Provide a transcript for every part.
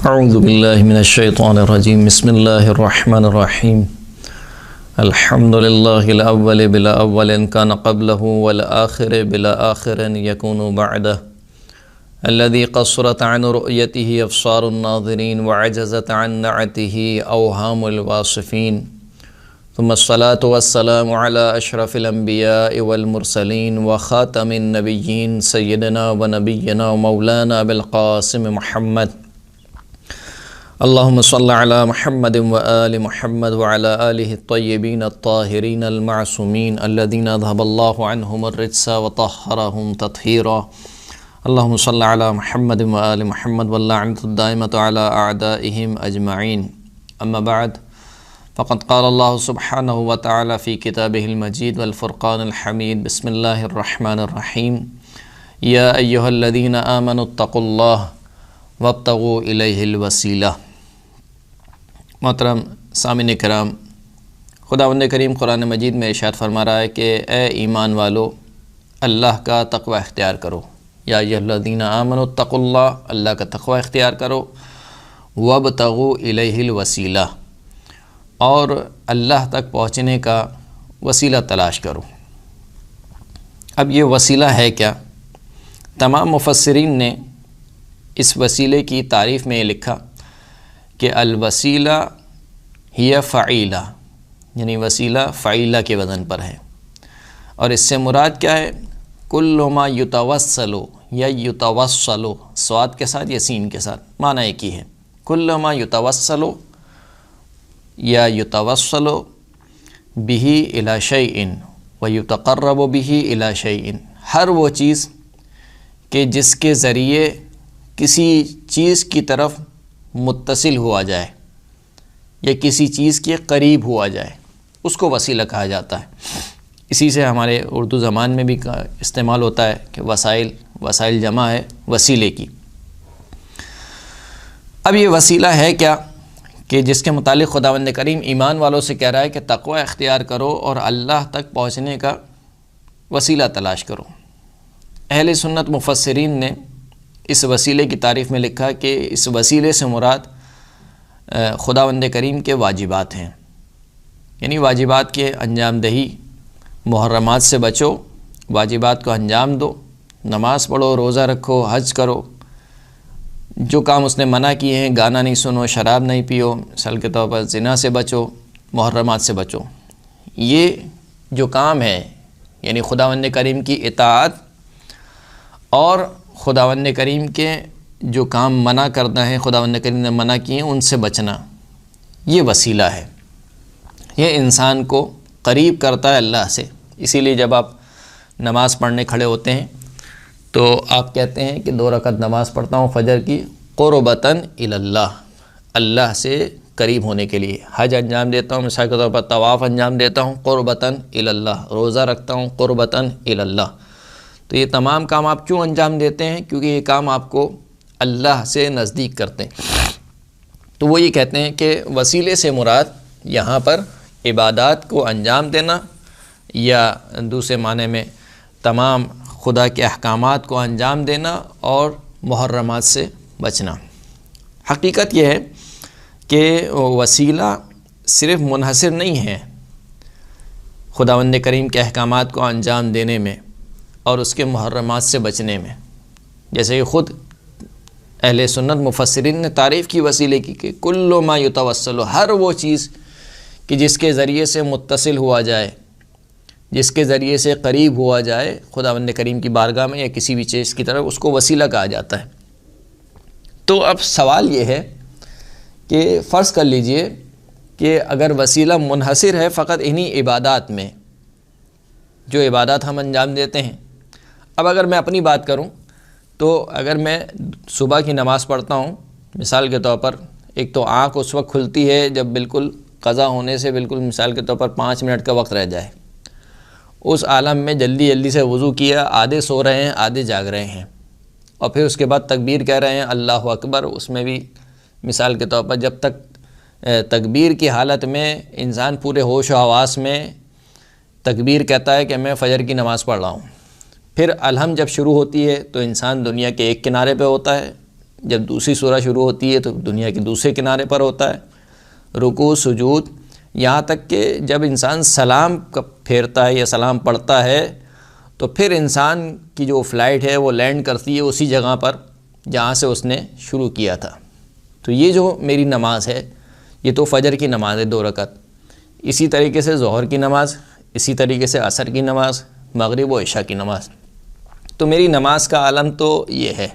اعوذ باللہ من الشیطان الرجیم بسم اللہ الرحمن الرحیم الحمد للہ الاول بلا اول کان قبلہ والآخر بلا آخر یکون بعدہ الذي قصرت عن رؤيته أبصار الناظرين وعجزت عن نعته أوهام الواصفين ثم الصلاة والسلام على أشرف الأنبياء والمرسلين وخاتم النبيين سيدنا ونبينا ومولانا أبي القاسم محمد اللهم صل على محمد وآل محمد وعلى آله الطيبين الطاهرين المعصومين الذين أذهب الله عنهم الرجس وطهرهم تطهيرا اللهم صل على محمد وآل محمد واللعنة الدائمة على أعدائهم أجمعين أما بعد فقد قال الله سبحانه وتعالى في كتابه المجيد والفرقان الحميد بسم الله الرحمن الرحيم يا أيها الذين آمنوا اتقوا الله وابتغوا إليه الوسيلة۔ محترم سامعین کرام، خداوند کریم قرآن مجید میں ارشاد فرما رہا ہے کہ اے ایمان والو، اللہ کا تقوی اختیار کرو۔ یا ایھا الذین آمنوا اتقوا اللہ، اللہ کا تقوی اختیار کرو۔ وابتغوا الیہ الوسیلہ، اور اللہ تک پہنچنے کا وسیلہ تلاش کرو۔ اب یہ وسیلہ ہے کیا؟ تمام مفسرین نے اس وسیلے کی تعریف میں یہ لکھا کہ الوسیلہ ہی فعیلہ، یعنی وسیلہ فعیلہ کے وزن پر ہے، اور اس سے مراد کیا ہے؟ کل ما یتوسل یا یتوسل، صاد کے ساتھ یا سین کے ساتھ، معنی ایک ہی ہے۔ کل ما یتوسل یا یتوسل بہ الی شیء و یتقرب بہ الی شیء، ہر وہ چیز کہ جس کے ذریعے کسی چیز کی طرف متصل ہوا جائے یا کسی چیز کے قریب ہوا جائے، اس کو وسیلہ کہا جاتا ہے۔ اسی سے ہمارے اردو زبان میں بھی استعمال ہوتا ہے کہ وسائل جمع ہے وسیلے کی۔ اب یہ وسیلہ ہے کیا کہ جس کے متعلق خداوند کریم ایمان والوں سے کہہ رہا ہے کہ تقوی اختیار کرو اور اللہ تک پہنچنے کا وسیلہ تلاش کرو۔ اہل سنت مفسرین نے اس وسیلے کی تعریف میں لکھا کہ اس وسیلے سے مراد خداوند کریم کے واجبات ہیں، یعنی واجبات کے انجام دہی، محرمات سے بچو، واجبات کو انجام دو، نماز پڑھو، روزہ رکھو، حج کرو، جو کام اس نے منع کیے ہیں، گانا نہیں سنو، شراب نہیں پیو، مثال کے طور پر زنا سے بچو، محرمات سے بچو۔ یہ جو کام ہے یعنی خداوند کریم کی اطاعت اور خداوند کریم کے جو کام منع کرنا ہے، خداوند کریم نے منع کیے ہیں، ان سے بچنا، یہ وسیلہ ہے۔ یہ انسان کو قریب کرتا ہے اللہ سے۔ اسی لیے جب آپ نماز پڑھنے کھڑے ہوتے ہیں تو آپ کہتے ہیں کہ 2 رکعت نماز پڑھتا ہوں فجر کی، قربتاً الی اللہ، اللہ سے قریب ہونے کے لیے۔ حج انجام دیتا ہوں، مثال کے طور پر طواف انجام دیتا ہوں، قربتاً الی اللہ، روزہ رکھتا ہوں، قربتاً الی اللہ۔ تو یہ تمام کام آپ کیوں انجام دیتے ہیں؟ کیونکہ یہ کام آپ کو اللہ سے نزدیک کرتے ہیں۔ تو وہ یہ کہتے ہیں کہ وسیلے سے مراد یہاں پر عبادات کو انجام دینا، یا دوسرے معنی میں تمام خدا کے احکامات کو انجام دینا اور محرمات سے بچنا۔ حقیقت یہ ہے کہ وسیلہ صرف منحصر نہیں ہے خداوند کریم کے احکامات کو انجام دینے میں اور اس کے محرمات سے بچنے میں، جیسے کہ خود اہل سنت مفسرین نے تعریف کی وسیلے کی کہ کل ما یتوسل، ہر وہ چیز کہ جس کے ذریعے سے متصل ہوا جائے، جس کے ذریعے سے قریب ہوا جائے خداوند کریم کی بارگاہ میں یا کسی بھی چیز کی طرف، اس کو وسیلہ کہا جاتا ہے۔ تو اب سوال یہ ہے کہ فرض کر لیجئے کہ اگر وسیلہ منحصر ہے فقط انہی عبادات میں، جو عبادات ہم انجام دیتے ہیں۔ اب اگر میں اپنی بات کروں تو اگر میں صبح کی نماز پڑھتا ہوں، مثال کے طور پر، ایک تو آنکھ اس وقت کھلتی ہے جب بالکل قضا ہونے سے بالکل مثال کے طور پر 5 منٹ کا وقت رہ جائے، اس عالم میں جلدی سے وضو کیا، آدھے سو رہے ہیں، آدھے جاگ رہے ہیں، اور پھر اس کے بعد تکبیر کہہ رہے ہیں اللہ اکبر۔ اس میں بھی مثال کے طور پر جب تک تکبیر کی حالت میں انسان پورے ہوش و حواس میں تکبیر کہتا ہے کہ میں فجر کی نماز پڑھ رہا ہوں، پھر الحم جب شروع ہوتی ہے تو انسان دنیا کے ایک کنارے پہ ہوتا ہے، جب دوسری سورہ شروع ہوتی ہے تو دنیا کے دوسرے کنارے پر ہوتا ہے، رکوع سجود، یہاں تک کہ جب انسان سلام پھیرتا ہے یا سلام پڑھتا ہے تو پھر انسان کی جو فلائٹ ہے وہ لینڈ کرتی ہے اسی جگہ پر جہاں سے اس نے شروع کیا تھا۔ تو یہ جو میری نماز ہے یہ تو فجر کی نماز ہے 2 رکعت، اسی طریقے سے ظہر کی نماز، اسی طریقے سے عصر کی نماز، مغرب و عشاء کی نماز۔ تو میری نماز کا عالم تو یہ ہے۔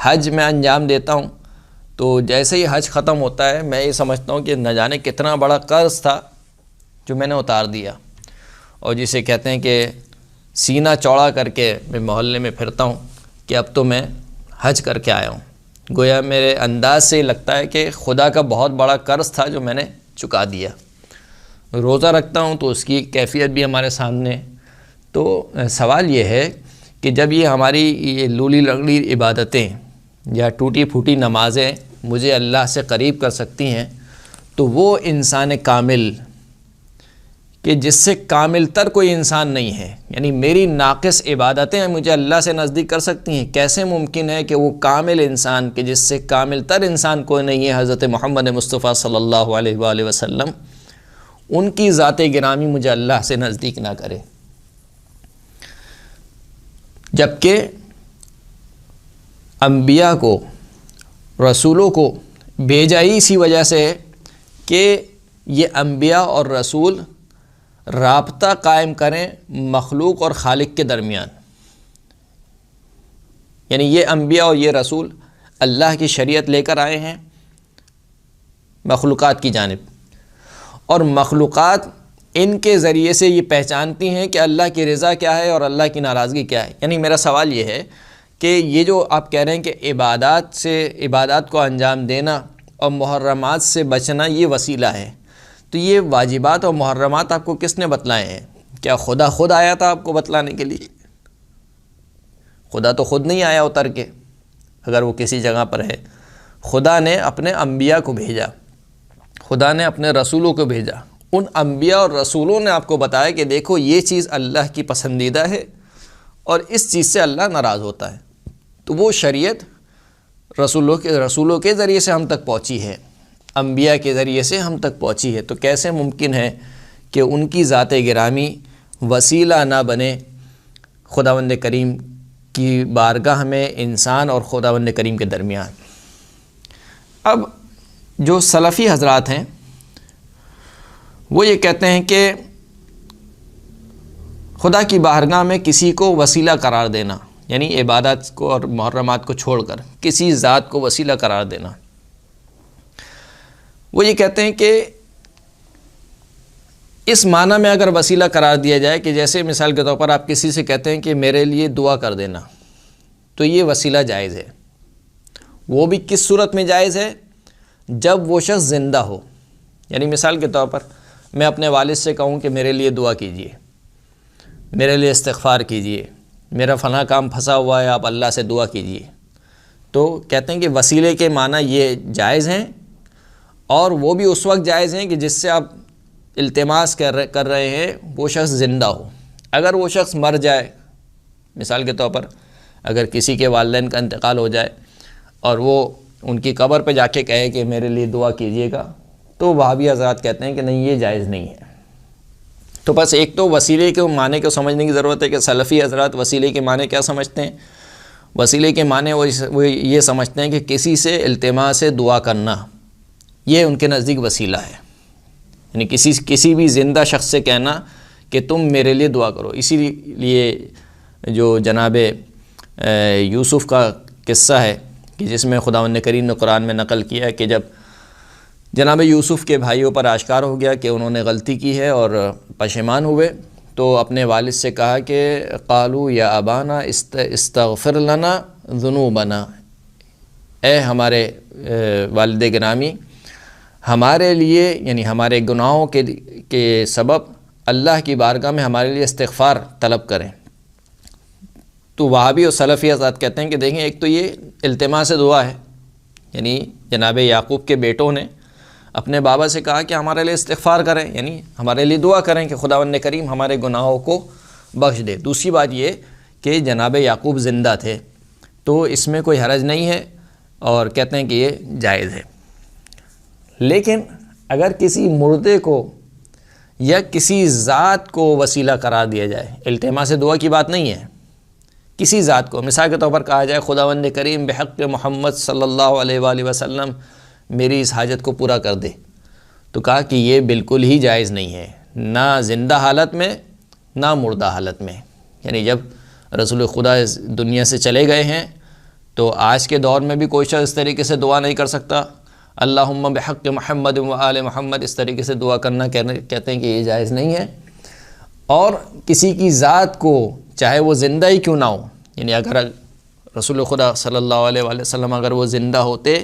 حج میں انجام دیتا ہوں تو جیسے ہی حج ختم ہوتا ہے میں یہ سمجھتا ہوں کہ نہ جانے کتنا بڑا قرض تھا جو میں نے اتار دیا، اور جسے کہتے ہیں کہ سینہ چوڑا کر کے میں محلے میں پھرتا ہوں کہ اب تو میں حج کر کے آیا ہوں۔ گویا میرے انداز سے لگتا ہے کہ خدا کا بہت بڑا قرض تھا جو میں نے چکا دیا۔ روزہ رکھتا ہوں تو اس کی کیفیت بھی ہمارے سامنے۔ تو سوال یہ ہے کہ جب یہ ہماری یہ لولی لنگڑی عبادتیں یا ٹوٹی پھوٹی نمازیں مجھے اللہ سے قریب کر سکتی ہیں، تو وہ انسان کامل کہ جس سے کامل تر کوئی انسان نہیں ہے، یعنی میری ناقص عبادتیں مجھے اللہ سے نزدیک کر سکتی ہیں، کیسے ممکن ہے کہ وہ کامل انسان کہ جس سے کامل تر انسان کوئی نہیں ہے، حضرت محمد مصطفیٰ صلی اللہ علیہ وآلہ وسلم، ان کی ذات گرامی مجھے اللہ سے نزدیک نہ کرے؟ جبکہ انبیاء کو، رسولوں کو بھیجا ہی اسی وجہ سے ہے کہ یہ انبیاء اور رسول رابطہ قائم کریں مخلوق اور خالق کے درمیان، یعنی یہ انبیاء اور یہ رسول اللہ کی شریعت لے کر آئے ہیں مخلوقات کی جانب، اور مخلوقات ان کے ذریعے سے یہ پہچانتی ہیں کہ اللہ کی رضا کیا ہے اور اللہ کی ناراضگی کیا ہے۔ یعنی میرا سوال یہ ہے کہ یہ جو آپ کہہ رہے ہیں کہ عبادات کو انجام دینا اور محرمات سے بچنا یہ وسیلہ ہے، تو یہ واجبات اور محرمات آپ کو کس نے بتلائے ہیں؟ کیا خدا خود آیا تھا آپ کو بتلانے کے لیے؟ خدا تو خود نہیں آیا اتر کے، اگر وہ کسی جگہ پر ہے۔ خدا نے اپنے انبیاء کو بھیجا، خدا نے اپنے رسولوں کو بھیجا، ان انبیاء اور رسولوں نے آپ کو بتایا کہ دیکھو یہ چیز اللہ کی پسندیدہ ہے اور اس چیز سے اللہ ناراض ہوتا ہے۔ تو وہ شریعت رسولوں کے ذریعے سے ہم تک پہنچی ہے، انبیاء کے ذریعے سے ہم تک پہنچی ہے، تو کیسے ممکن ہے کہ ان کی ذات گرامی وسیلہ نہ بنے خداوند کریم کی بارگاہ میں انسان اور خداوند کریم کے درمیان؟ اب جو سلفی حضرات ہیں وہ یہ کہتے ہیں کہ خدا کی بارگاہ میں کسی کو وسیلہ قرار دینا، یعنی عبادات کو اور محرمات کو چھوڑ کر کسی ذات کو وسیلہ قرار دینا، وہ یہ کہتے ہیں کہ اس معنی میں اگر وسیلہ قرار دیا جائے کہ جیسے مثال کے طور پر آپ کسی سے کہتے ہیں کہ میرے لیے دعا کر دینا، تو یہ وسیلہ جائز ہے۔ وہ بھی کس صورت میں جائز ہے؟ جب وہ شخص زندہ ہو، یعنی مثال کے طور پر میں اپنے والد سے کہوں کہ میرے لیے دعا کیجئے، میرے لیے استغفار کیجئے، میرا فلاں کام پھنسا ہوا ہے آپ اللہ سے دعا کیجئے، تو کہتے ہیں کہ وسیلے کے معنی یہ جائز ہیں، اور وہ بھی اس وقت جائز ہیں کہ جس سے آپ التماس کر رہے ہیں وہ شخص زندہ ہو۔ اگر وہ شخص مر جائے، مثال کے طور پر اگر کسی کے والدین کا انتقال ہو جائے اور وہ ان کی قبر پہ جا کے کہے کہ میرے لیے دعا کیجیے گا، تو وہابی حضرات کہتے ہیں کہ نہیں، یہ جائز نہیں ہے۔ تو بس ایک تو وسیلے کے معنی کو سمجھنے کی ضرورت ہے کہ سلفی حضرات وسیلے کے معنی کیا سمجھتے ہیں۔ وسیلے کے معنی وہ یہ سمجھتے ہیں کہ کسی سے التماس سے دعا کرنا، یہ ان کے نزدیک وسیلہ ہے، یعنی کسی بھی زندہ شخص سے کہنا کہ تم میرے لیے دعا کرو۔ اسی لیے جو جناب یوسف کا قصہ ہے کہ جس میں خداوند کریم نے قرآن میں نقل کیا ہے کہ جب جناب یوسف کے بھائیوں پر آشکار ہو گیا کہ انہوں نے غلطی کی ہے اور پشیمان ہوئے، تو اپنے والد سے کہا کہ قالوا یا ابانا استغفر لنا ذنوبنا، اے ہمارے والد گرامی ہمارے لیے، یعنی ہمارے گناہوں کے سبب اللہ کی بارگاہ میں ہمارے لیے استغفار طلب کریں۔ تو وہابی اور سلفی حضرات کہتے ہیں کہ دیکھیں، ایک تو یہ التماس دعا ہے، یعنی جناب یعقوب کے بیٹوں نے اپنے بابا سے کہا کہ ہمارے لیے استغفار کریں، یعنی ہمارے لیے دعا کریں کہ خداوند کریم ہمارے گناہوں کو بخش دے۔ دوسری بات یہ کہ جناب یعقوب زندہ تھے، تو اس میں کوئی حرج نہیں ہے اور کہتے ہیں کہ یہ جائز ہے۔ لیکن اگر کسی مردے کو یا کسی ذات کو وسیلہ قرار دیا جائے، التماس دعا کی بات نہیں ہے، کسی ذات کو، مثال کے طور پر کہا جائے خداوند کریم بحق محمد صلی اللہ علیہ وآلہ وسلم میری اس حاجت کو پورا کر دے، تو کہا کہ یہ بالکل ہی جائز نہیں ہے، نہ زندہ حالت میں نہ مردہ حالت میں۔ یعنی جب رسول خدا اس دنیا سے چلے گئے ہیں تو آج کے دور میں بھی کوئی شخص اس طریقے سے دعا نہیں کر سکتا، اللہم بحق محمد و آل محمد اس طریقے سے دعا کرنا کہتے ہیں کہ یہ جائز نہیں ہے۔ اور کسی کی ذات کو چاہے وہ زندہ ہی کیوں نہ ہو، یعنی اگر رسول خدا صلی اللہ علیہ وآلہ وسلم اگر وہ زندہ ہوتے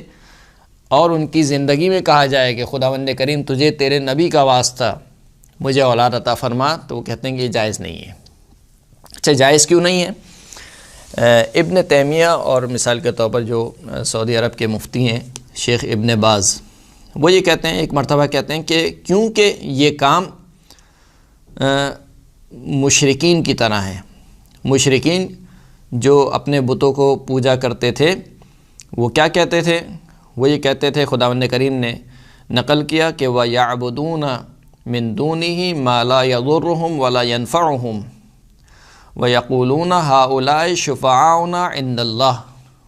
اور ان کی زندگی میں کہا جائے کہ خداوند کریم تجھے تیرے نبی کا واسطہ مجھے اولاد عطا فرما، تو وہ کہتے ہیں کہ یہ جائز نہیں ہے۔ اچھا، جائز کیوں نہیں ہے؟ ابن تیمیہ اور مثال کے طور پر جو سعودی عرب کے مفتی ہیں شیخ ابن باز، وہ یہ کہتے ہیں، ایک مرتبہ کہتے ہیں کہ کیونکہ یہ کام مشرکین کی طرح ہے۔ مشرکین جو اپنے بتوں کو پوجا کرتے تھے وہ کیا کہتے تھے؟ وہ یہ کہتے تھے، خداوند کریم نے نقل کیا کہ وَيَعْبُدُونَ مِن دُونِهِ مَا لَا يَضُرُّهُمْ وَلَا يَنْفَعُهُمْ وَيَقُولُونَ هَؤُلَاءِ شُفَعَاؤُنَا عِندَ اللَّهِ،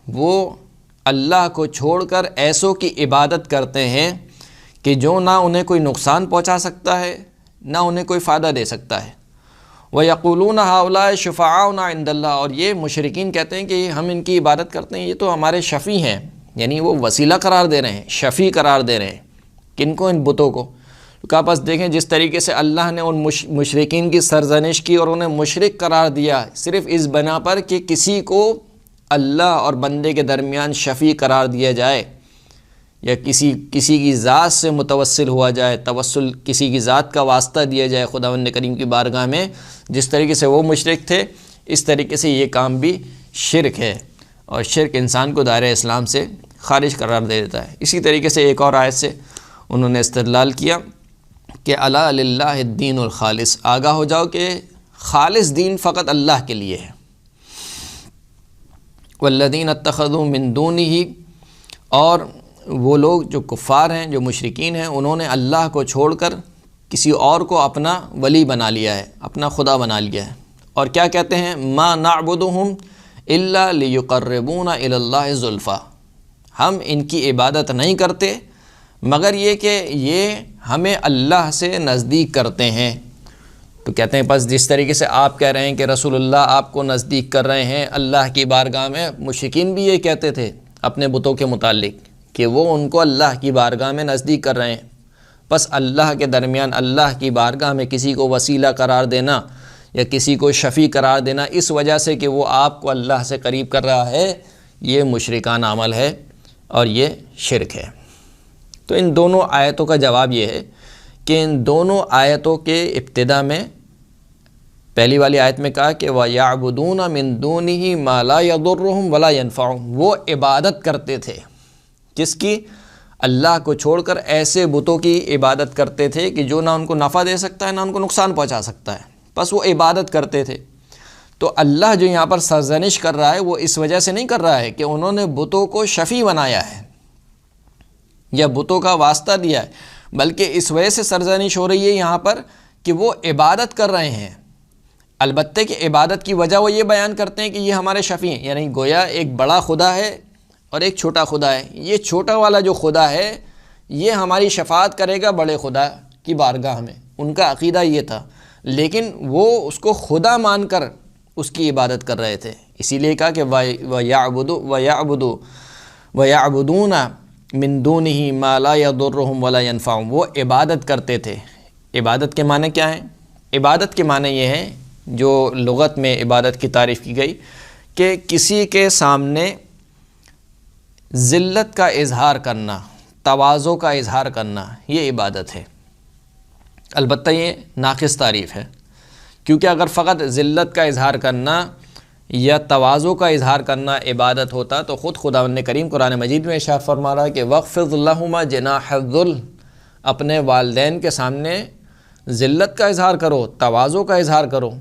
وہ اللہ کو چھوڑ کر ایسوں کی عبادت کرتے ہیں کہ جو نہ انہیں کوئی نقصان پہنچا سکتا ہے نہ انہیں کوئی فائدہ دے سکتا ہے۔ وَيَقُولُونَ هَؤُلَاءِ شُفَعَاؤُنَا عِندَ اللَّهِ، اور یہ مشرکین کہتے ہیں کہ ہم ان کی عبادت کرتے ہیں، یہ تو ہمارے شفیع ہیں، یعنی وہ وسیلہ قرار دے رہے ہیں، شفیع قرار دے رہے ہیں، کن کو؟ ان بتوں کو۔ کہا بس دیکھیں جس طریقے سے اللہ نے ان مشرکین کی سرزنش کی اور انہیں مشرک قرار دیا صرف اس بنا پر کہ کسی کو اللہ اور بندے کے درمیان شفیع قرار دیا جائے یا کسی کی ذات سے متوسل ہوا جائے، توسل کسی کی ذات کا واسطہ دیا جائے خداوند کریم کی بارگاہ میں، جس طریقے سے وہ مشرک تھے اس طریقے سے یہ کام بھی شرک ہے، اور شرک انسان کو دائرہ اسلام سے خارج قرار دے دیتا ہے۔ اسی طریقے سے ایک اور آیت سے انہوں نے استدلال کیا کہ الا للہ الدین الخالص، آگاہ ہو جاؤ کہ خالص دین فقط اللہ کے لیے ہے۔ والذین اتخذوا من دونہ، اور وہ لوگ جو کفار ہیں، جو مشرکین ہیں، انہوں نے اللہ کو چھوڑ کر کسی اور کو اپنا ولی بنا لیا ہے، اپنا خدا بنا لیا ہے، اور کیا کہتے ہیں؟ ما نعبدہم الا لیقربونا الی اللہ زلفیٰ، ہم ان کی عبادت نہیں کرتے مگر یہ کہ یہ ہمیں اللہ سے نزدیک کرتے ہیں۔ تو کہتے ہیں بس جس طریقے سے آپ کہہ رہے ہیں کہ رسول اللہ آپ کو نزدیک کر رہے ہیں اللہ کی بارگاہ میں، مشرکین بھی یہ کہتے تھے اپنے بتوں کے متعلق کہ وہ ان کو اللہ کی بارگاہ میں نزدیک کر رہے ہیں۔ بس اللہ کے درمیان اللہ کی بارگاہ میں کسی کو وسیلہ قرار دینا یا کسی کو شفیع قرار دینا اس وجہ سے کہ وہ آپ کو اللہ سے قریب کر رہا ہے، یہ مشرکانہ عمل ہے اور یہ شرک ہے۔ تو ان دونوں آیتوں کا جواب یہ ہے کہ ان دونوں آیتوں کے ابتدا میں پہلی والی آیت میں کہا کہ وَيَعْبُدُونَ مِن دُونِهِ مَا لَا يَضُرُّهُمْ وَلَا يَنْفَعُهُمْ، وہ عبادت کرتے تھے، کس کی؟ اللہ کو چھوڑ کر ایسے بتوں کی عبادت کرتے تھے کہ جو نہ ان کو نفع دے سکتا ہے نہ ان کو نقصان پہنچا سکتا ہے، بس وہ عبادت کرتے تھے۔ تو اللہ جو یہاں پر سرزنش کر رہا ہے وہ اس وجہ سے نہیں کر رہا ہے کہ انہوں نے بتوں کو شفیع بنایا ہے یا بتوں کا واسطہ دیا ہے، بلکہ اس وجہ سے سرزنش ہو رہی ہے یہاں پر کہ وہ عبادت کر رہے ہیں، البتہ کہ عبادت کی وجہ وہ یہ بیان کرتے ہیں کہ یہ ہمارے شفیع ہیں، یعنی گویا ایک بڑا خدا ہے اور ایک چھوٹا خدا ہے، یہ چھوٹا والا جو خدا ہے یہ ہماری شفاعت کرے گا بڑے خدا کی بارگاہ میں، ان کا عقیدہ یہ تھا، لیکن وہ اس کو خدا مان کر اس کی عبادت کر رہے تھے، اسی لیے کہا کہ وَيَعْبُدُونَ مِن دُونِهِ مَا لَا يَضُرُّهُمْ وَلَا يَنْفَعُهُمْ، وہ عبادت کرتے تھے۔ عبادت کے معنی کیا ہیں؟ عبادت کے معنی یہ ہیں جو لغت میں عبادت کی تعریف کی گئی کہ کسی کے سامنے ذلت کا اظہار کرنا، تواضع کا اظہار کرنا، یہ عبادت ہے۔ البتہ یہ ناقص تعریف ہے، کیونکہ اگر فقط ذلت کا اظہار کرنا یا تواضع کا اظہار کرنا عبادت ہوتا تو خود خداوند کریم قرآن مجید میں ارشاد فرما رہا ہے کہ وَاخْفِضْ لَهُمَا جَنَاحَ الذُّلِّ، اپنے والدین کے سامنے ذلت کا اظہار کرو، تواضع کا اظہار کرو۔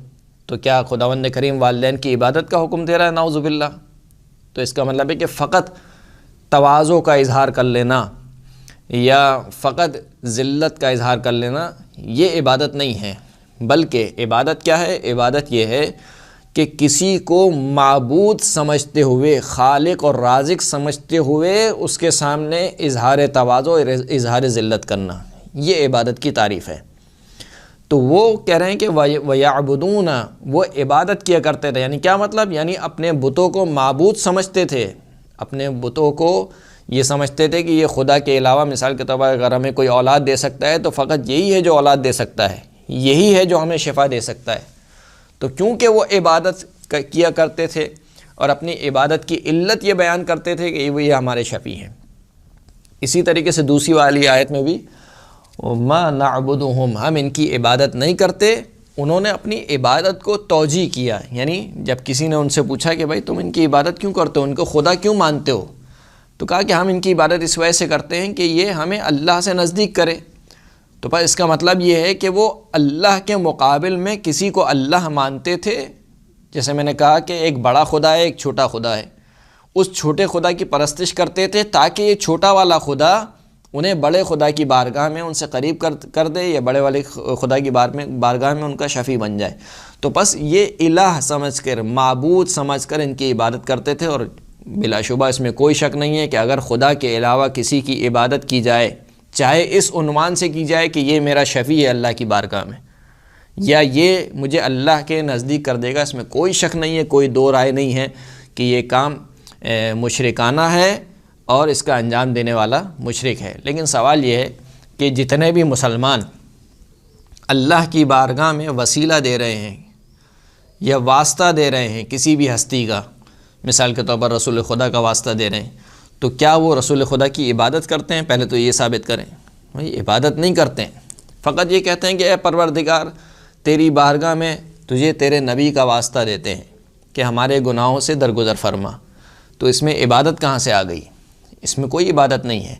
تو کیا خداوند کریم والدین کی عبادت کا حکم دے رہا ہے؟ نعوذ باللہ۔ تو اس کا مطلب ہے کہ فقط تواضع کا اظہار کر لینا یا فقط ذلت کا اظہار کر لینا یہ عبادت نہیں ہے، بلکہ عبادت کیا ہے؟ عبادت یہ ہے کہ کسی کو معبود سمجھتے ہوئے، خالق اور رازق سمجھتے ہوئے اس کے سامنے اظہار تواضع اور اظہار ذلت کرنا، یہ عبادت کی تعریف ہے۔ تو وہ کہہ رہے ہیں کہ وَيَعْبُدُونَ، وہ عبادت کیا کرتے تھے، یعنی کیا مطلب؟ یعنی اپنے بتوں کو معبود سمجھتے تھے، اپنے بتوں کو یہ سمجھتے تھے کہ یہ خدا کے علاوہ، مثال کے طور پر اگر ہمیں کوئی اولاد دے سکتا ہے تو فقط یہی ہے جو اولاد دے سکتا ہے، یہی ہے جو ہمیں شفا دے سکتا ہے۔ تو کیونکہ وہ عبادت کیا کرتے تھے اور اپنی عبادت کی علت یہ بیان کرتے تھے کہ یہ ہمارے شفیع ہیں۔ اسی طریقے سے دوسری والی آیت میں بھی مَا نَعْبُدُهُمْ، ہم ان کی عبادت نہیں کرتے، انہوں نے اپنی عبادت کو توجیہ کیا، یعنی جب کسی نے ان سے پوچھا کہ بھائی تم ان کی عبادت کیوں کرتے ہو، ان کو خدا کیوں مانتے ہو، تو کہا کہ ہم ان کی عبادت اس وجہ سے کرتے ہیں کہ یہ ہمیں اللہ سے نزدیک کرے۔ تو بس اس کا مطلب یہ ہے کہ وہ اللہ کے مقابل میں کسی کو اللہ مانتے تھے، جیسے میں نے کہا کہ ایک بڑا خدا ہے، ایک چھوٹا خدا ہے، اس چھوٹے خدا کی پرستش کرتے تھے تاکہ یہ چھوٹا والا خدا انہیں بڑے خدا کی بارگاہ میں ان سے قریب کر دے، یا بڑے والے خدا کی بارگاہ میں ان کا شفیع بن جائے۔ تو بس یہ الہ سمجھ کر، معبود سمجھ کر ان کی عبادت کرتے تھے، اور بلا شبہ اس میں کوئی شک نہیں ہے کہ اگر خدا کے علاوہ کسی کی عبادت کی جائے، چاہے اس عنوان سے کی جائے کہ یہ میرا شفیع ہے اللہ کی بارگاہ میں، یا یہ مجھے اللہ کے نزدیک کر دے گا، اس میں کوئی شک نہیں ہے، کوئی دو رائے نہیں ہے کہ یہ کام مشرکانہ ہے اور اس کا انجام دینے والا مشرک ہے۔ لیکن سوال یہ ہے کہ جتنے بھی مسلمان اللہ کی بارگاہ میں وسیلہ دے رہے ہیں یا واسطہ دے رہے ہیں کسی بھی ہستی کا، مثال کے طور پر رسول خدا کا واسطہ دے رہے ہیں، تو کیا وہ رسول خدا کی عبادت کرتے ہیں؟ پہلے تو یہ ثابت کریں۔ بھائی عبادت نہیں کرتے ہیں، فقط یہ کہتے ہیں کہ اے پروردگار تیری بارگاہ میں تجھے تیرے نبی کا واسطہ دیتے ہیں کہ ہمارے گناہوں سے درگزر فرما۔ تو اس میں عبادت کہاں سے آ گئی؟ اس میں کوئی عبادت نہیں ہے۔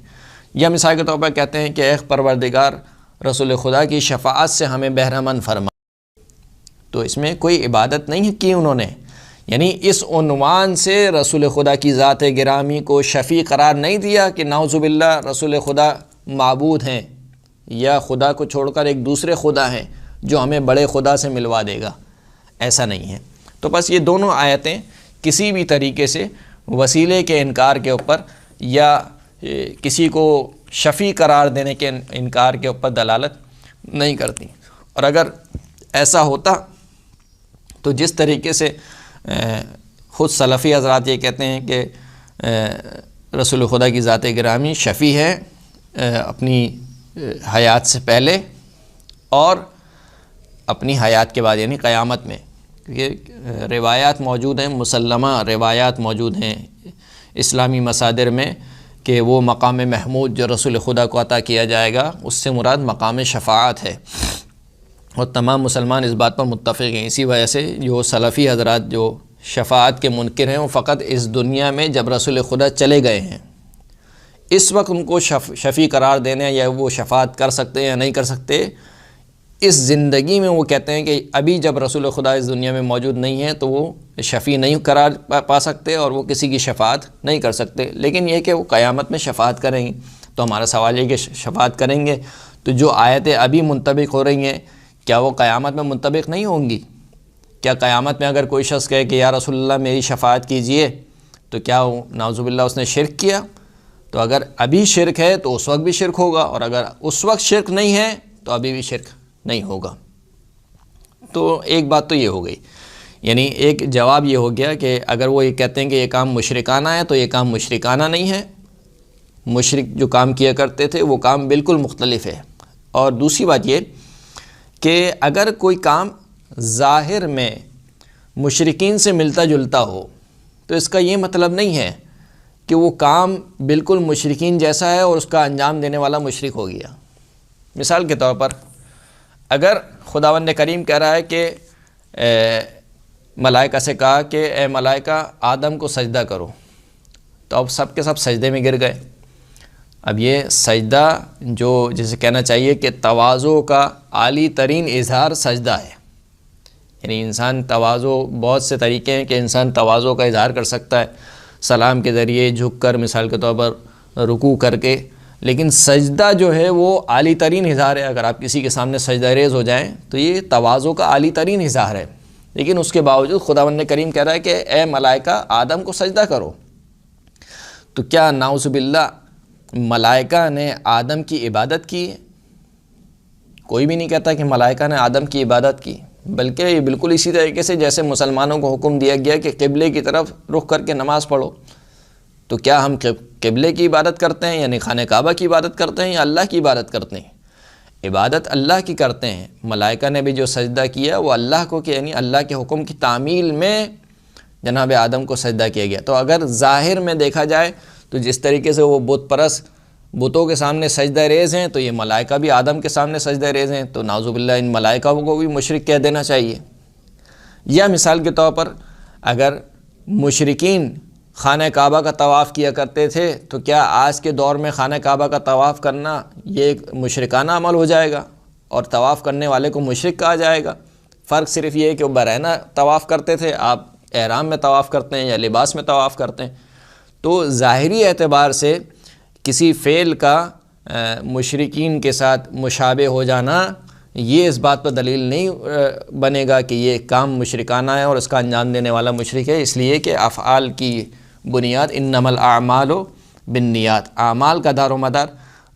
یا مثال کے طور پر کہتے ہیں کہ اے پروردگار رسول خدا کی شفاعت سے ہمیں بہرمند فرما، تو اس میں کوئی عبادت نہیں کی انہوں نے، یعنی اس عنوان سے رسول خدا کی ذات گرامی کو شفیع قرار نہیں دیا کہ نعوذ باللہ رسول خدا معبود ہیں یا خدا کو چھوڑ کر ایک دوسرے خدا ہیں جو ہمیں بڑے خدا سے ملوا دے گا، ایسا نہیں ہے۔ تو بس یہ دونوں آیتیں کسی بھی طریقے سے وسیلے کے انکار کے اوپر یا کسی کو شفیع قرار دینے کے انکار کے اوپر دلالت نہیں کرتی۔ اور اگر ایسا ہوتا تو جس طریقے سے خود سلفی حضرات یہ کہتے ہیں کہ رسول خدا کی ذات گرامی شفیع ہے اپنی حیات سے پہلے اور اپنی حیات کے بعد، یعنی قیامت میں، کیونکہ روایات موجود ہیں، مسلمہ روایات موجود ہیں اسلامی مصادر میں کہ وہ مقام محمود جو رسول خدا کو عطا کیا جائے گا، اس سے مراد مقام شفاعت ہے، اور تمام مسلمان اس بات پر متفق ہیں۔ اسی وجہ سے جو سلفی حضرات جو شفاعت کے منکر ہیں، وہ فقط اس دنیا میں جب رسول خدا چلے گئے ہیں اس وقت ان کو شفیع قرار دینے یا وہ شفاعت کر سکتے ہیں یا نہیں کر سکتے، اس زندگی میں وہ کہتے ہیں کہ ابھی جب رسول خدا اس دنیا میں موجود نہیں ہے تو وہ شفیع نہیں قرار پا سکتے اور وہ کسی کی شفاعت نہیں کر سکتے، لیکن یہ کہ وہ قیامت میں شفاعت کریں گے۔ تو ہمارا سوال یہ کہ شفاعت کریں گے تو جو آیتیں ابھی منطبق ہو رہی ہیں کیا وہ قیامت میں منطبق نہیں ہوں گی؟ کیا قیامت میں اگر کوئی شخص کہے کہ یا رسول اللہ میری شفاعت کیجئے تو کیا نعوذ باللہ اس نے شرک کیا؟ تو اگر ابھی شرک ہے تو اس وقت بھی شرک ہوگا، اور اگر اس وقت شرک نہیں ہے تو ابھی بھی شرک نہیں ہوگا۔ تو ایک بات تو یہ ہو گئی، یعنی ایک جواب یہ ہو گیا کہ اگر وہ یہ کہتے ہیں کہ یہ کام مشرکانہ ہے تو یہ کام مشرکانہ نہیں ہے، مشرک جو کام کیا کرتے تھے وہ کام بالکل مختلف ہے۔ اور دوسری بات یہ کہ اگر کوئی کام ظاہر میں مشرکین سے ملتا جلتا ہو تو اس کا یہ مطلب نہیں ہے کہ وہ کام بالکل مشرکین جیسا ہے اور اس کا انجام دینے والا مشرک ہو گیا۔ مثال کے طور پر اگر خداوند کریم کہہ رہا ہے کہ ملائکہ سے کہا کہ اے ملائکہ آدم کو سجدہ کرو، تو اب سب کے سب سجدے میں گر گئے۔ اب یہ سجدہ جو جسے کہنا چاہیے کہ تواضع کا عالی ترین اظہار سجدہ ہے، یعنی انسان تواضع، بہت سے طریقے ہیں کہ انسان تواضع کا اظہار کر سکتا ہے۔ سلام کے ذریعے جھک کر، مثال کے طور پر رکوع کر کے، لیکن سجدہ جو ہے وہ عالی ترین اظہار ہے۔ اگر آپ کسی کے سامنے سجدہ ریز ہو جائیں تو یہ تواضع کا عالی ترین اظہار ہے، لیکن اس کے باوجود خداوند کریم کہہ رہا ہے کہ اے ملائکہ آدم کو سجدہ کرو۔ تو کیا نعوذ باللہ ملائکہ نے آدم کی عبادت کی؟ کوئی بھی نہیں کہتا کہ ملائکہ نے آدم کی عبادت کی، بلکہ یہ بالکل اسی طریقے سے جیسے مسلمانوں کو حکم دیا گیا کہ قبلے کی طرف رخ کر کے نماز پڑھو، تو کیا ہم قبلے کی عبادت کرتے ہیں، یعنی خانہ کعبہ کی عبادت کرتے ہیں، یا اللہ کی عبادت کرتے ہیں؟ عبادت اللہ کی کرتے ہیں۔ ملائکہ نے بھی جو سجدہ کیا وہ اللہ کو، کہ یعنی اللہ کے حکم کی تعمیل میں جناب آدم کو سجدہ کیا گیا۔ تو اگر ظاہر میں دیکھا جائے تو جس طریقے سے وہ بت پرست بتوں کے سامنے سجدہ ریز ہیں، تو یہ ملائکہ بھی آدم کے سامنے سجدہ ریز ہیں، تو نعوذ باللہ ان ملائکہ کو بھی مشرک کہہ دینا چاہیے۔ یا مثال کے طور پر اگر مشرکین خانہ کعبہ کا طواف کیا کرتے تھے، تو کیا آج کے دور میں خانہ کعبہ کا طواف کرنا یہ ایک مشرکانہ عمل ہو جائے گا اور طواف کرنے والے کو مشرک کہا جائے گا؟ فرق صرف یہ ہے کہ وہ برہنہ طواف کرتے تھے، آپ احرام میں طواف کرتے ہیں یا لباس میں طواف کرتے ہیں۔ تو ظاہری اعتبار سے کسی فعل کا مشرکین کے ساتھ مشابہ ہو جانا یہ اس بات پر دلیل نہیں بنے گا کہ یہ کام مشرکانہ ہے اور اس کا انجام دینے والا مشرک ہے، اس لیے کہ افعال کی بنیاد انما الاعمال بالنیات، اعمال کا دار و مدار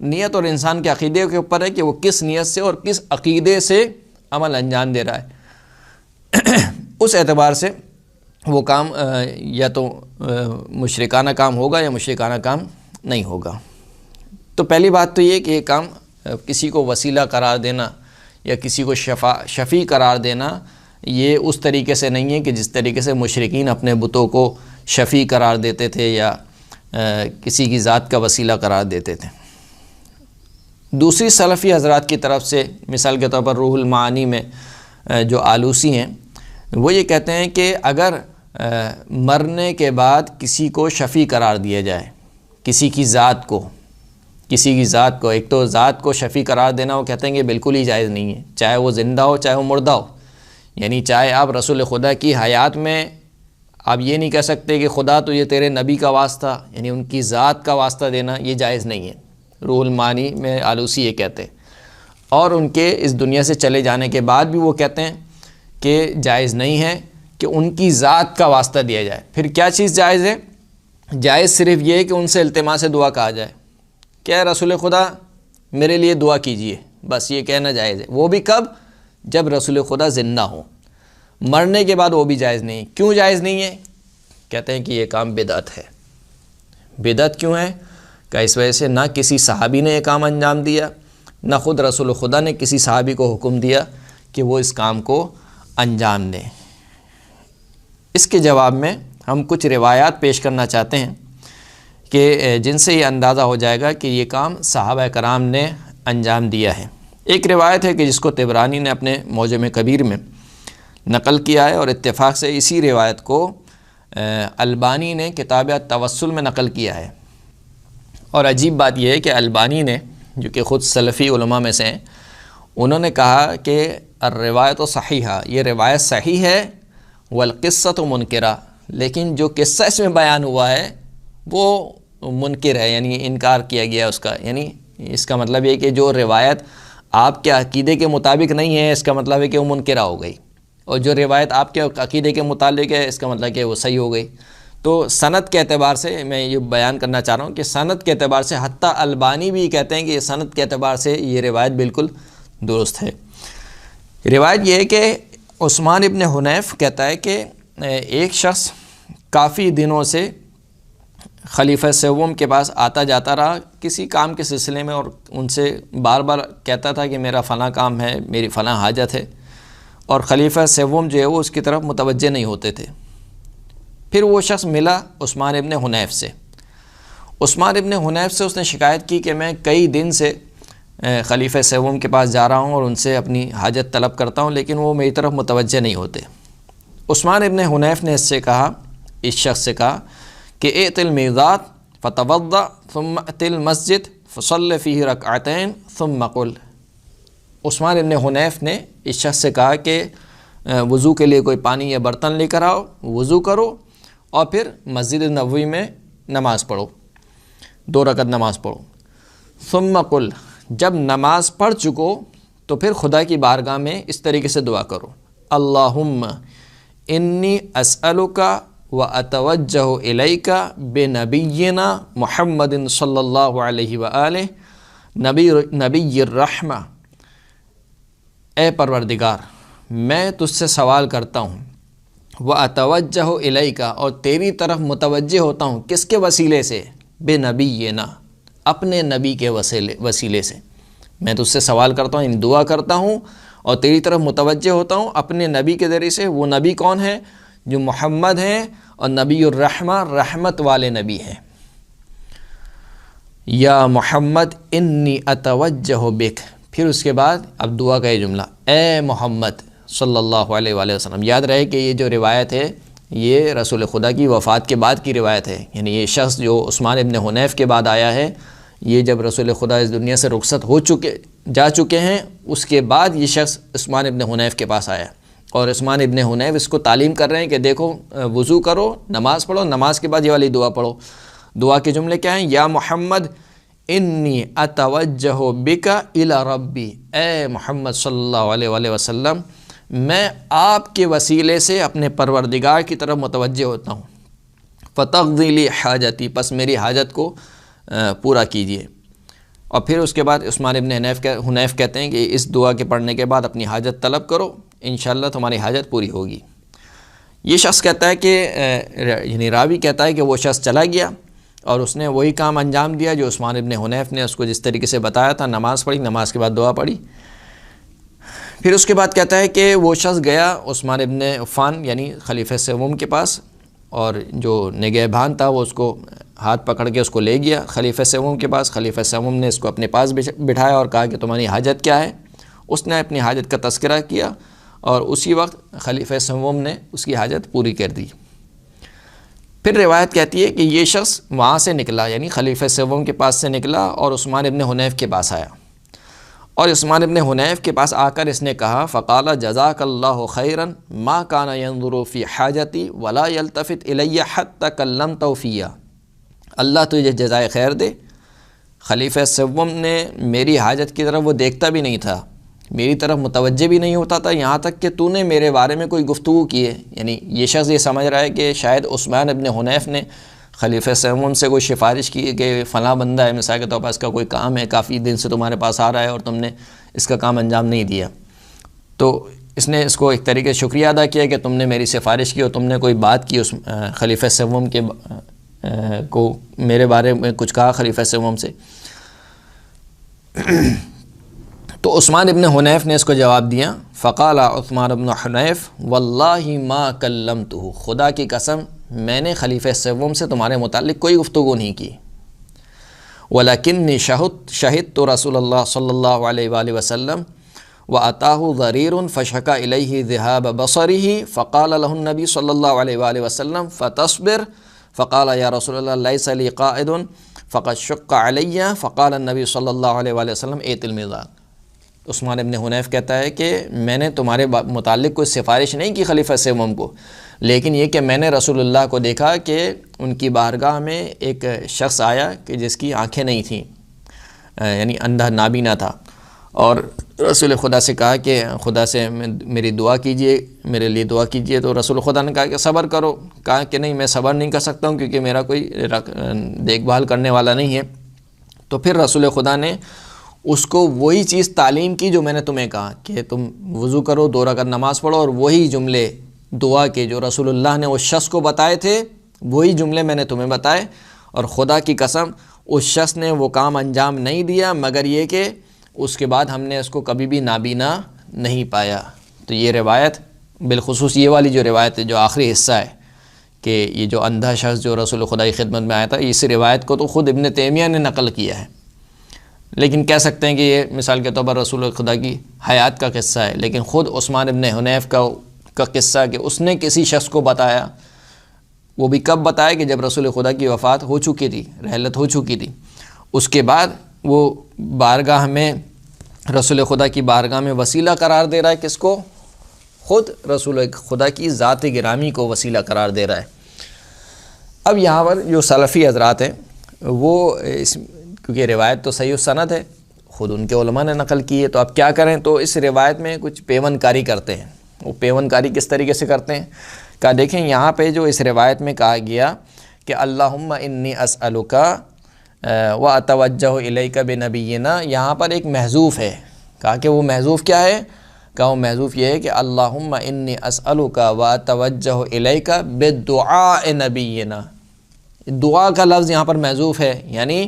نیت اور انسان کے عقیدے کے اوپر ہے کہ وہ کس نیت سے اور کس عقیدے سے عمل انجام دے رہا ہے۔ اس اعتبار سے وہ کام یا تو مشرکانہ کام ہوگا یا مشرکانہ کام نہیں ہوگا۔ تو پہلی بات تو یہ کہ یہ کام کسی کو وسیلہ قرار دینا یا کسی کو شفیع قرار دینا یہ اس طریقے سے نہیں ہے کہ جس طریقے سے مشرکین اپنے بتوں کو شفیع قرار دیتے تھے یا کسی کی ذات کا وسیلہ قرار دیتے تھے۔ دوسری سلفی حضرات کی طرف سے مثال کے طور پر روح المعانی میں جو آلوسی ہیں وہ یہ کہتے ہیں کہ اگر مرنے کے بعد کسی کو شفیع قرار دیا جائے، کسی کی ذات کو ایک تو ذات کو شفیع قرار دینا وہ کہتے ہیں کہ بالکل ہی جائز نہیں ہے، چاہے وہ زندہ ہو چاہے وہ مردہ ہو، یعنی چاہے آپ رسول خدا کی حیات میں آپ یہ نہیں کہہ سکتے کہ خدا تو یہ تیرے نبی کا واسطہ، یعنی ان کی ذات کا واسطہ دینا یہ جائز نہیں ہے۔ روح المعانی میں آلوسی یہ کہتے ہیں، اور ان کے اس دنیا سے چلے جانے کے بعد بھی وہ کہتے ہیں کہ جائز نہیں ہے کہ ان کی ذات کا واسطہ دیا جائے۔ پھر کیا چیز جائز ہے؟ جائز صرف یہ ہے کہ ان سے التماس دعا کہا جائے کہ اے رسول خدا میرے لیے دعا کیجئے، بس یہ کہنا جائز ہے۔ وہ بھی کب؟ جب رسول خدا زندہ ہوں، مرنے کے بعد وہ بھی جائز نہیں۔ کیوں جائز نہیں ہے؟ کہتے ہیں کہ یہ کام بدعت ہے۔ بدعت کیوں ہے؟ کہ اس وجہ سے نہ کسی صحابی نے یہ کام انجام دیا، نہ خود رسول خدا نے کسی صحابی کو حکم دیا کہ وہ اس کام کو انجام دیں۔ اس کے جواب میں ہم کچھ روایات پیش کرنا چاہتے ہیں کہ جن سے یہ اندازہ ہو جائے گا کہ یہ کام صحابہ کرام نے انجام دیا ہے۔ ایک روایت ہے کہ جس کو طبرانی نے اپنے معجم کبیر میں نقل کیا ہے، اور اتفاق سے اسی روایت کو البانی نے کتاب توسل میں نقل کیا ہے۔ اور عجیب بات یہ ہے کہ البانی نے، جو کہ خود سلفی علماء میں سے ہیں، انہوں نے کہا کہ الروایت صحیحہ، یہ روایت صحیح ہے، والقصۃ منکرہ، لیکن جو قصہ اس میں بیان ہوا ہے وہ منکر ہے، یعنی انکار کیا گیا اس کا۔ یعنی اس کا مطلب یہ کہ جو روایت آپ کے عقیدے کے مطابق نہیں ہے، اس کا مطلب ہے کہ وہ منکرہ ہو گئی، اور جو روایت آپ کے عقیدے کے متعلق ہے اس کا مطلب کہ وہ صحیح ہو گئی۔ تو سند کے اعتبار سے میں یہ بیان کرنا چاہ رہا ہوں کہ سند کے اعتبار سے حتیٰ البانی بھی کہتے ہیں کہ سند کے اعتبار سے یہ روایت بالکل درست ہے۔ روایت یہ ہے کہ عثمان ابن حنیف کہتا ہے کہ ایک شخص کافی دنوں سے خلیفہ سوم کے پاس آتا جاتا رہا کسی کام کے سلسلے میں، اور ان سے بار بار کہتا تھا کہ میرا فلاں کام ہے، میری فلاں حاجت ہے، اور خلیفہ سوم جو ہے وہ اس کی طرف متوجہ نہیں ہوتے تھے۔ پھر وہ شخص ملا عثمان ابن حنیف سے۔ عثمان ابن حنیف سے اس نے شکایت کی کہ میں کئی دن سے خلیفہ سوم کے پاس جا رہا ہوں اور ان سے اپنی حاجت طلب کرتا ہوں، لیکن وہ میری طرف متوجہ نہیں ہوتے۔ عثمان ابن حنیف نے اس سے کہا، اس شخص سے کہا کہ ائت المیقات فتوضأ ثم ات المسجد فصل فیہ رکعتین ثم قل۔ عثمان ابن حنیف نے اس شخص سے کہا کہ وضو کے لیے کوئی پانی یا برتن لے کر آؤ، وضو کرو اور پھر مسجد نبوی میں نماز پڑھو، 2 رکعت نماز پڑھو۔ ثم قل، جب نماز پڑھ چکو تو پھر خدا کی بارگاہ میں اس طریقے سے دعا کرو، اللہم انی اسألک و اتوجہ الیک بنبینا محمد صلی اللہ علیہ وآلہ نبی الرحمہ، اے پروردگار میں تجھ سے سوال کرتا ہوں، وَأَتَوَجَّهُ إِلَيْكَ، اور تیری طرف متوجہ ہوتا ہوں، کس کے وسیلے سے؟ بِنَبِيِّنَا، اپنے نبی کے وسیلے سے میں تجھ سے سوال کرتا ہوں، دعا کرتا ہوں اور تیری طرف متوجہ ہوتا ہوں اپنے نبی کے ذریعے سے۔ وہ نبی کون ہے؟ جو محمد ہیں اور نبی الرحمہ، رحمت والے نبی ہیں۔ یا محمد انی اتوجہ بک، پھر اس کے بعد اب دعا کا یہ جملہ، اے محمد صلی اللہ علیہ وآلہ وسلم۔ یاد رہے کہ یہ جو روایت ہے یہ رسول خدا کی وفات کے بعد کی روایت ہے، یعنی یہ شخص جو عثمان ابن حنیف کے بعد آیا ہے، یہ جب رسول خدا اس دنیا سے رخصت جا چکے ہیں، اس کے بعد یہ شخص عثمان ابن حنیف کے پاس آیا، اور عثمان ابن حنیف اس کو تعلیم کر رہے ہیں کہ دیکھو وضو کرو، نماز پڑھو، نماز کے بعد یہ والی دعا پڑھو۔ دعا کے جملے کیا ہیں؟ یا محمد انی اتوجہ بک الی ربی، اے محمد صلی اللہ علیہ وآلہ وسلم میں آپ کے وسیلے سے اپنے پروردگار کی طرف متوجہ ہوتا ہوں، فتقضی لی حاجتی، پس میری حاجت کو پورا کیجیے۔ اور پھر اس کے بعد عثمان ابن حنیف کہتے ہیں کہ اس دعا کے پڑھنے کے بعد اپنی حاجت طلب کرو، انشاءاللہ تمہاری حاجت پوری ہوگی۔ یہ شخص کہتا ہے کہ یعنی راوی کہتا ہے کہ وہ شخص چلا گیا اور اس نے وہی کام انجام دیا جو عثمان ابن حنیف نے اس کو جس طریقے سے بتایا تھا، نماز پڑھی، نماز کے بعد دعا پڑھی۔ پھر اس کے بعد کہتا ہے کہ وہ شخص گیا عثمان ابن عفان یعنی خلیفہ سوم کے پاس، اور جو نگہبان تھا وہ اس کو ہاتھ پکڑ کے اس کو لے گیا خلیفہ سوم کے پاس۔ خلیفہ سوم نے اس کو اپنے پاس بٹھایا اور کہا کہ تمہاری حاجت کیا ہے؟ اس نے اپنی حاجت کا تذکرہ کیا اور اسی وقت خلیفہ سوم نے اس کی حاجت پوری کر دی۔ پھر روایت کہتی ہے کہ یہ شخص وہاں سے نکلا، یعنی خلیفہ سوم کے پاس سے نکلا اور عثمان ابن حنیف کے پاس آیا، اور عثمان ابن حنیف کے پاس آ کر اس نے کہا، فقال جزاک اللہ خیرا ما کان ینظر فی حاجتی ولا یلتفت الی حتی کلمتہ فیہ، اللہ تجھے جزائے خیر دے، خلیفہ سوم نے میری حاجت کی طرف وہ دیکھتا بھی نہیں تھا، میری طرف متوجہ بھی نہیں ہوتا تھا، یہاں تک کہ تو نے میرے بارے میں کوئی گفتگو کی ہے۔ یعنی یہ شخص یہ سمجھ رہا ہے کہ شاید عثمان ابن حنیف نے خلیفہ سوم سے کوئی سفارش کی کہ فلاں بندہ ہے، مثال کے طور پر اس کا کوئی کام ہے، کافی دن سے تمہارے پاس آ رہا ہے اور تم نے اس کا کام انجام نہیں دیا، تو اس نے اس کو ایک طریقے سے شکریہ ادا کیا کہ تم نے میری سفارش کی اور تم نے کوئی بات کی، اس خلیفہ سوم کے کو میرے بارے میں کچھ کہا خلیفہ سوم سے۔ تو عثمان ابن حنیف نے اس کو جواب دیا، فقال عثمان ابن حنیف واللہ ما کلمتہ، خدا کی قسم میں نے خلیفہ سوم سے تمہارے متعلق کوئی گفتگو نہیں کی، ولیکنی شہدت رسول اللہ صلی اللہ علیہ وآلہ وسلم واتاہ ضریر فشکا الیہ ذہاب بصرہ فقال له النبی صلی اللہ علیہ وآلہ وسلم فتصبر، فقال یا رسول اللہ لیس لی قائد فقد شق علی، فقال النبی صلی اللہ علیہ وآلہ وسلم ایت المزاق۔ عثمان ابن حنیف کہتا ہے کہ میں نے تمہارے متعلق کوئی سفارش نہیں کی خلیفہ سوم کو، لیکن یہ کہ میں نے رسول اللہ کو دیکھا کہ ان کی بارگاہ میں ایک شخص آیا کہ جس کی آنکھیں نہیں تھیں، یعنی اندھا نابینا تھا، اور رسول خدا سے کہا کہ خدا سے میری دعا کیجئے، میرے لیے دعا کیجئے، تو رسول خدا نے کہا کہ صبر کرو، کہا کہ نہیں میں صبر نہیں کر سکتا ہوں کیونکہ میرا کوئی دیکھ بھال کرنے والا نہیں ہے۔ تو پھر رسول خدا نے اس کو وہی چیز تعلیم کی جو میں نے تمہیں کہا کہ تم وضو کرو، 2 رکعت نماز پڑھو، اور وہی جملے دعا کے جو رسول اللہ نے اس شخص کو بتائے تھے وہی جملے میں نے تمہیں بتائے، اور خدا کی قسم اس شخص نے وہ کام انجام نہیں دیا مگر یہ کہ اس کے بعد ہم نے اس کو کبھی بھی نابینا نہیں پایا۔ تو یہ روایت بالخصوص یہ والی جو روایت ہے جو آخری حصہ ہے کہ یہ جو اندھا شخص جو رسول خدا کی خدمت میں آیا تھا، اس روایت کو تو خود ابن تیمیہ نے نقل کیا ہے، لیکن کہہ سکتے ہیں کہ یہ مثال کے طور پر رسول خدا کی حیات کا قصہ ہے، لیکن خود عثمان ابن حنیف کا قصہ کہ اس نے کسی شخص کو بتایا، وہ بھی کب بتایا کہ جب رسول خدا کی وفات ہو چکی تھی، رحلت ہو چکی تھی، اس کے بعد وہ بارگاہ میں رسول خدا کی بارگاہ میں وسیلہ قرار دے رہا ہے، کس کو؟ خود رسول خدا کی ذات گرامی کو وسیلہ قرار دے رہا ہے۔ اب یہاں پر جو سلفی حضرات ہیں وہ کیونکہ روایت تو صحیح السند ہے، خود ان کے علماء نے نقل کی ہے، تو اب کیا کریں، تو اس روایت میں کچھ پیون کاری کرتے ہیں۔ وہ پیون کاری کس طریقے سے کرتے ہیں؟ کہا دیکھیں یہاں پہ جو اس روایت میں کہا گیا کہ اللہم انی اسألک و اتوجہ الیک بنبینا، یہاں پر ایک محذوف ہے۔ کہا کہ وہ محذوف کیا ہے؟ کہا وہ محذوف یہ ہے کہ اللہم انی اسألک و اتوجہ الیک بدعاء نبینا، دعا کا لفظ یہاں پر محذوف ہے، یعنی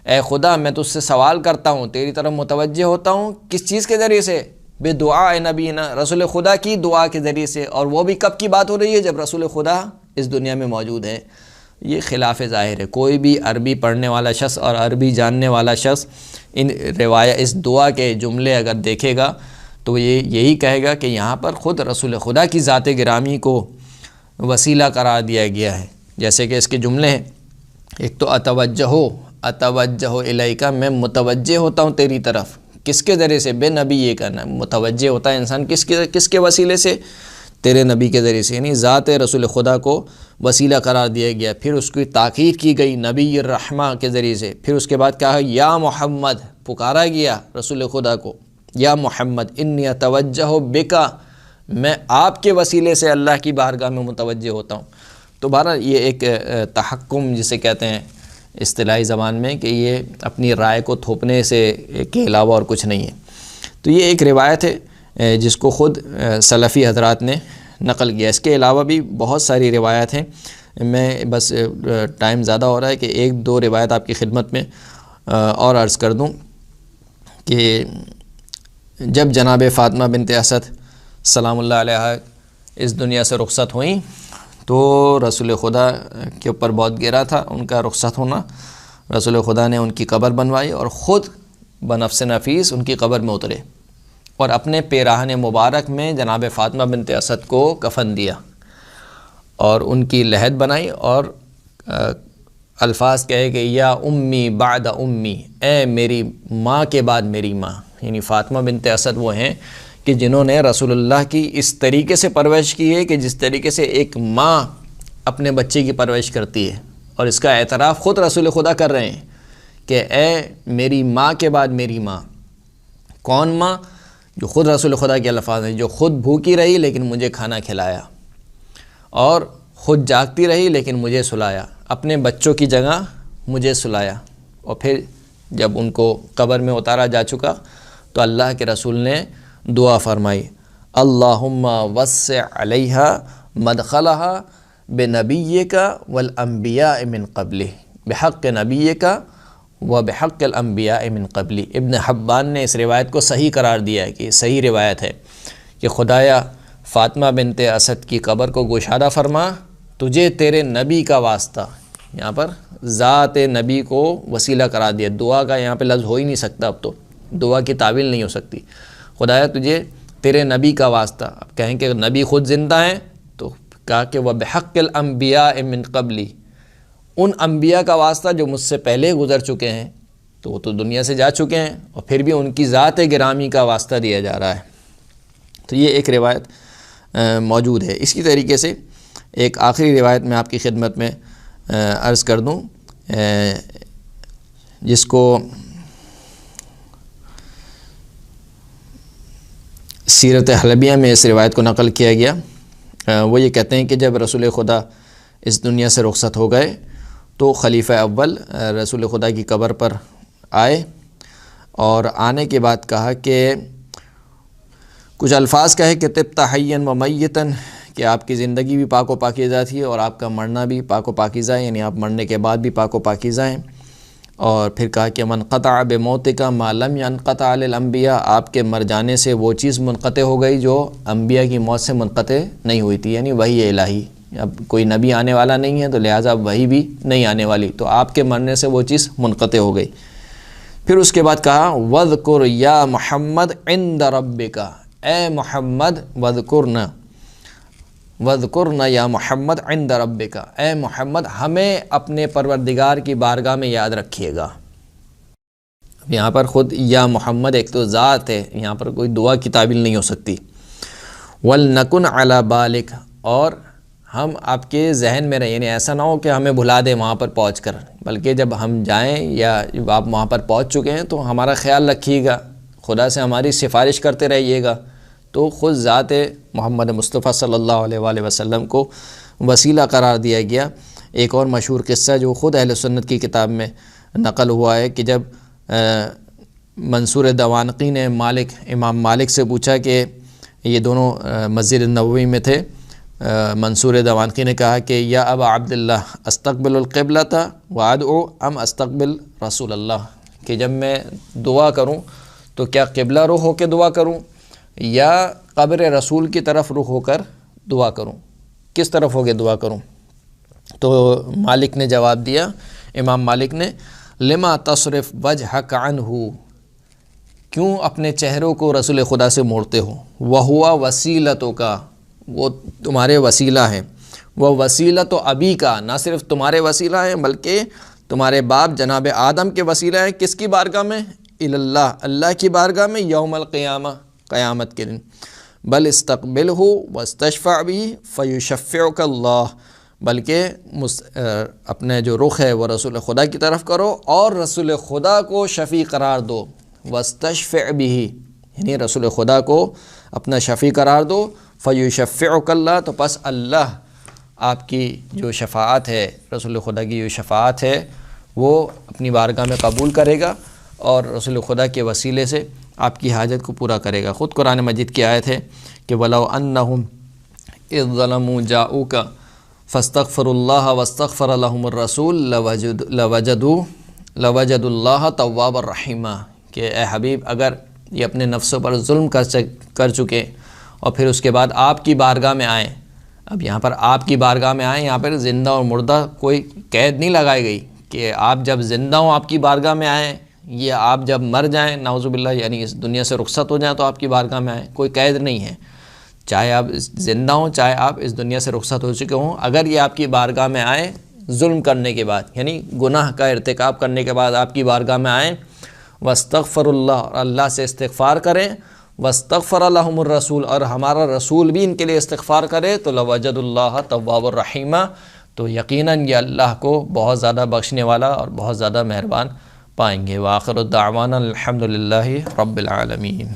اے خدا میں تجھ سے سوال کرتا ہوں، تیری طرف متوجہ ہوتا ہوں، کس چیز کے ذریعے سے؟ بدعاء نبینا، رسول خدا کی دعا کے ذریعے سے، اور وہ بھی کب کی بات ہو رہی ہے؟ جب رسول خدا اس دنیا میں موجود ہے۔ یہ خلاف ظاہر ہے، کوئی بھی عربی پڑھنے والا شخص اور عربی جاننے والا شخص اس دعا کے جملے اگر دیکھے گا تو یہ یہی کہے گا کہ یہاں پر خود رسول خدا کی ذات گرامی کو وسیلہ قرار دیا گیا ہے۔ جیسے کہ اس کے جملے ہیں، ایک تو اتوجہ الیکا، میں متوجہ ہوتا ہوں تیری طرف، کس کے ذریعے سے؟ بے نبی، یہ کہنا متوجہ ہوتا ہے انسان کس کے وسیلے سے؟ تیرے نبی کے ذریعے سے، یعنی ذات رسول خدا کو وسیلہ قرار دیا گیا۔ پھر اس کی تاکید کی گئی نبی الرحمہ کے ذریعے سے۔ پھر اس کے بعد کہا یا محمد، پکارا گیا رسول خدا کو، یا محمد انی اتوجہ بکا، میں آپ کے وسیلے سے اللہ کی بارگاہ میں متوجہ ہوتا ہوں۔ تو بہرحال یہ ایک تحکم جسے کہتے ہیں اصطلاحی زبان میں، کہ یہ اپنی رائے کو تھوپنے سے کے علاوہ اور کچھ نہیں ہے۔ تو یہ ایک روایت ہے جس کو خود سلفی حضرات نے نقل کیا۔ اس کے علاوہ بھی بہت ساری روایات ہیں، میں بس ٹائم زیادہ ہو رہا ہے کہ ایک دو روایت آپ کی خدمت میں اور عرض کر دوں کہ جب جناب فاطمہ بنت اسد سلام اللہ علیہ اس دنیا سے رخصت ہوئیں تو رسول خدا کے اوپر بہت گرا تھا ان کا رخصت ہونا۔ رسول خدا نے ان کی قبر بنوائی اور خود بنفس نفیس ان کی قبر میں اترے اور اپنے پیراہن مبارک میں جناب فاطمہ بنت اسد کو کفن دیا اور ان کی لحد بنائی اور الفاظ کہے کہ یا امی بعد امی، اے میری ماں کے بعد میری ماں، یعنی فاطمہ بنت اسد وہ ہیں کہ جنہوں نے رسول اللہ کی اس طریقے سے پرورش کی ہے کہ جس طریقے سے ایک ماں اپنے بچے کی پرورش کرتی ہے، اور اس کا اعتراف خود رسول خدا کر رہے ہیں کہ اے میری ماں کے بعد میری ماں۔ کون ماں؟ جو خود رسول خدا کے الفاظ ہیں، جو خود بھوکی رہی لیکن مجھے کھانا کھلایا، اور خود جاگتی رہی لیکن مجھے سلایا، اپنے بچوں کی جگہ مجھے سلایا۔ اور پھر جب ان کو قبر میں اتارا جا چکا تو اللہ کے رسول نے دعا فرمائی، اللہم وسع علیہا مدخلہا بنبیک والانبیاء من قبلہ، بحق نبیک و بحق الانبیاء من قبلی۔ ابن حبان نے اس روایت کو صحیح قرار دیا ہے کہ یہ صحیح روایت ہے کہ خدایا فاطمہ بنت اسد کی قبر کو گشادہ فرما، تجھے تیرے نبی کا واسطہ، یہاں پر ذات نبی کو وسیلہ قرار دیا۔ دعا کا یہاں پہ لفظ ہو ہی نہیں سکتا، اب تو دعا کی تعویل نہیں ہو سکتی۔ خدایا تجھے تیرے نبی کا واسطہ، اب کہیں کہ نبی خود زندہ ہیں تو کہا کہ وَبِحَقِّ الْأَنْبِيَاءِ مِنْ قَبْلِ، ان انبیاء کا واسطہ جو مجھ سے پہلے گزر چکے ہیں، تو وہ تو دنیا سے جا چکے ہیں، اور پھر بھی ان کی ذات گرامی کا واسطہ دیا جا رہا ہے۔ تو یہ ایک روایت موجود ہے۔ اسی طریقے سے ایک آخری روایت میں آپ کی خدمت میں عرض کر دوں، جس کو سیرت حلبیہ میں اس روایت کو نقل کیا گیا۔ وہ یہ کہتے ہیں کہ جب رسول خدا اس دنیا سے رخصت ہو گئے تو خلیفہ اول رسول خدا کی قبر پر آئے، اور آنے کے بعد کہا کہ کچھ الفاظ کہے کہ طبت حیا و میتا، کہ آپ کی زندگی بھی پاک و پاکیزہ تھی اور آپ کا مرنا بھی پاک و پاکیزہ ہے، یعنی آپ مرنے کے بعد بھی پاک و پاکیزہ ہیں۔ اور پھر کہا کہ من قطع بموتک ما لم ينقطع للانبیاء، آپ کے مر جانے سے وہ چیز منقطع ہو گئی جو انبیاء کی موت سے منقطع نہیں ہوئی تھی، یعنی وحی الہی۔ اب کوئی نبی آنے والا نہیں ہے تو لہٰذا وحی بھی نہیں آنے والی، تو آپ کے مرنے سے وہ چیز منقطع ہو گئی۔ پھر اس کے بعد کہا وَذْكُرْ يَا محمد عِنْدَ رَبِّكَ، اے محمد وَذْكُرْنَا یا محمد عِنْدَ رَبِّكَ، اے محمد ہمیں اپنے پروردگار کی بارگاہ میں یاد رکھیے گا۔ اب یہاں پر خود یا محمد ایک تو ذات ہے، یہاں پر کوئی دعا کی تعبیر نہیں ہو سکتی۔ وَلْنَكُنْ عَلَى بَالِكَ، اور ہم آپ کے ذہن میں رہیں، یعنی ایسا نہ ہو کہ ہمیں بھلا دیں وہاں پر پہنچ کر، بلکہ جب ہم جائیں یا جب آپ وہاں پر پہنچ چکے ہیں تو ہمارا خیال رکھیے گا، خدا سے ہماری سفارش کرتے رہیے گا۔ تو خود ذات محمد مصطفیٰ صلی اللہ علیہ وآلہ وسلم کو وسیلہ قرار دیا گیا۔ ایک اور مشہور قصہ جو خود اہل سنت کی کتاب میں نقل ہوا ہے کہ جب منصور دوانقی نے امام مالک سے پوچھا کہ یہ دونوں مسجد نبوی میں تھے، منصور دوانقی نے کہا کہ یا ابا عبداللہ استقبل القبلۃ وادعو ام استقبل رسول اللہ، کہ جب میں دعا کروں تو کیا قبلہ رخ ہو کے دعا کروں یا قبر رسول کی طرف رخ ہو کر دعا کروں، کس طرف ہو کے دعا کروں؟ تو مالک نے جواب دیا، امام مالک نے، لما تصرف وجہک عنہ، کیوں اپنے چہروں کو رسول خدا سے موڑتے ہو، وہوا وسیلتک، وہ تمہارے وسیلہ ہیں، وہ وسیلۃ ابی کا، نہ صرف تمہارے وسیلہ ہیں بلکہ تمہارے باپ جناب آدم کے وسیلہ ہیں، کس کی بارگاہ میں؟ اللہ، اللہ کی بارگاہ میں، یوم القیامہ، قیامت کے دن۔ بل استقبلہ واستشفع بھی فیشفعک اللہ، بلکہ اپنے جو رخ ہے وہ رسول خدا کی طرف کرو اور رسول خدا کو شفیع قرار دو، واستشفع بھی، یعنی رسول خدا کو اپنا شفیع قرار دو، فیشفعک اللہ، تو پس اللہ آپ کی جو شفاعت ہے، رسول خدا کی جو شفاعت ہے وہ اپنی بارگاہ میں قبول کرے گا اور رسول خدا کے وسیلے سے آپ کی حاجت کو پورا کرے گا۔ خود قرآن مجید کی آیت ہے کہ وَلَوْ أَنَّهُمْ إِذْ ظَلَمُوا جَاءُوكَ فَاسْتَغْفَرُوا اللَّهَ وَاسْتَغْفَرَ لَهُمُ الرَّسُولُ لَوَجَدُوا اللَّهَ تَوَّابًا رَحِيمًا، کہ اے حبیب اگر یہ اپنے نفسوں پر ظلم کر چکے اور پھر اس کے بعد آپ کی بارگاہ میں آئیں، اب یہاں پر آپ کی بارگاہ میں آئیں، یہاں پر زندہ اور مردہ کوئی قید نہیں لگائی گئی کہ آپ جب زندہ ہوں آپ کی بارگاہ میں آئیں، یہ آپ جب مر جائیں نعوذ باللہ یعنی اس دنیا سے رخصت ہو جائیں تو آپ کی بارگاہ میں آئیں، کوئی قید نہیں ہے، چاہے آپ زندہ ہوں چاہے آپ اس دنیا سے رخصت ہو چکے ہوں، اگر یہ آپ کی بارگاہ میں آئیں ظلم کرنے کے بعد، یعنی گناہ کا ارتکاب کرنے کے بعد آپ کی بارگاہ میں آئیں، واستغفر اللہ، اور اللہ سے استغفار کریں، واستغفر لهم الرسول، اور ہمارا رسول بھی ان کے لیے استغفار کرے، تو لوجد اللہ تواب الرحیم، تو یقیناً یہ اللہ کو بہت زیادہ بخشنے والا اور بہت زیادہ مہربان پائیں گے۔ وآخر الدعوانا الحمد للہ رب العالمین۔